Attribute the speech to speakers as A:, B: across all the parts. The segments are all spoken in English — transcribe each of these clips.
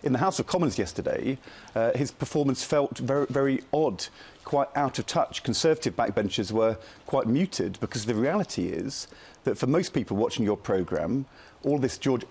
A: in the House of Commons yesterday, his performance felt very, very odd, quite out of touch. Conservative backbenchers were quite muted, because the reality is that for most people watching your programme, all this George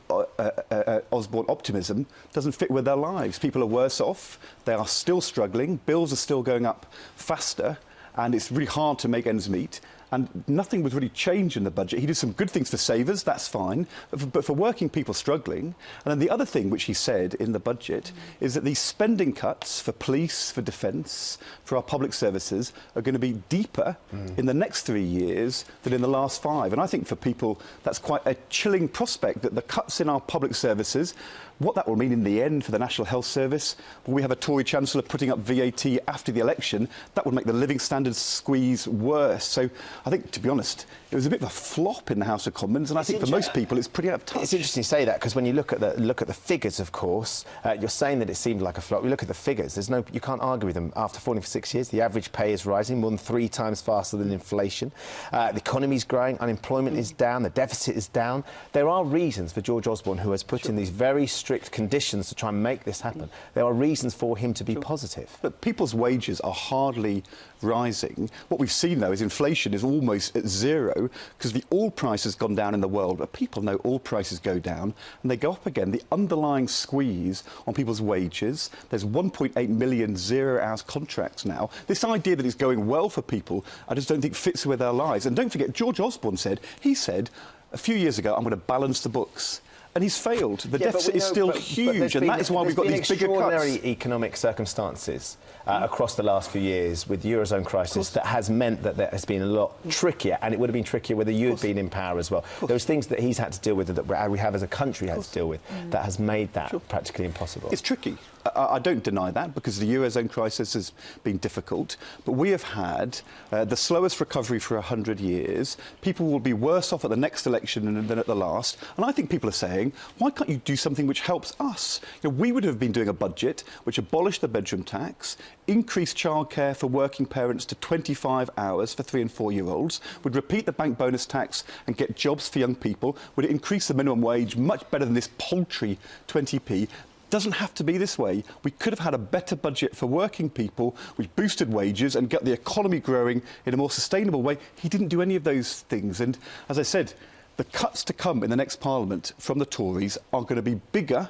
A: Osborne optimism doesn't fit with their lives. People are worse off, they are still struggling, bills are still going up faster, and it's really hard to make ends meet. And nothing was really changed in the budget. He did some good things for savers, that's fine, but for working people struggling. And then the other thing which he said in the budget is that these spending cuts for police, for defence, for our public services are going to be deeper in the next 3 years than in the last 5. And I think for people that's quite a chilling prospect, that the cuts in our public services, what that will mean in the end for the National Health Service, we have a Tory Chancellor putting up VAT after the election, that would make the living standards squeeze worse. So I think, to be honest, it was a bit of a flop in the House of Commons, and I think for most people it's pretty out of touch.
B: It's interesting you say that, because when you look at the figures, of course, you're saying that it seemed like a flop. You look at the figures, you can't argue with them. After falling for 6 years, the average pay is rising more than 3 times faster than inflation. The economy's growing, unemployment is down, the deficit is down. There are reasons for George Osborne, who has put in these very strict conditions to try and make this happen. There are reasons for him to be positive.
A: But people's wages are hardly rising. What we've seen, though, is inflation is almost at zero, because the oil price has gone down in the world. But people know oil prices go down and they go up again. The underlying squeeze on people's wages, there's 1.8 million zero-hours contracts now. This idea that it's going well for people, I just don't think fits with their lives. And don't forget, George Osborne said a few years ago, I'm going to balance the books. And he's failed. The deficit is still huge, and that is why we've got these bigger cuts.
B: Extraordinary economic circumstances across the last few years with the Eurozone crisis that has meant that there has been a lot trickier, and it would have been trickier whether you had been in power as well. There was things that he's had to deal with, that we have as a country had to deal with, that has made that practically impossible.
A: It's tricky. I don't deny that, because the Eurozone crisis has been difficult, but we have had the slowest recovery for 100 years. People will be worse off at the next election than at the last, and I think people are saying, why can't you do something which helps us? You know, we would have been doing a budget which abolished the bedroom tax, increased childcare for working parents to 25 hours for 3- and 4-year-olds, would repeat the bank bonus tax and get jobs for young people, would increase the minimum wage much better than this paltry 20p. Doesn't have to be this way. We could have had a better budget for working people, which boosted wages and got the economy growing in a more sustainable way. He didn't do any of those things. And as I said, the cuts to come in the next Parliament from the Tories are going to be bigger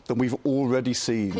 A: than we've already seen.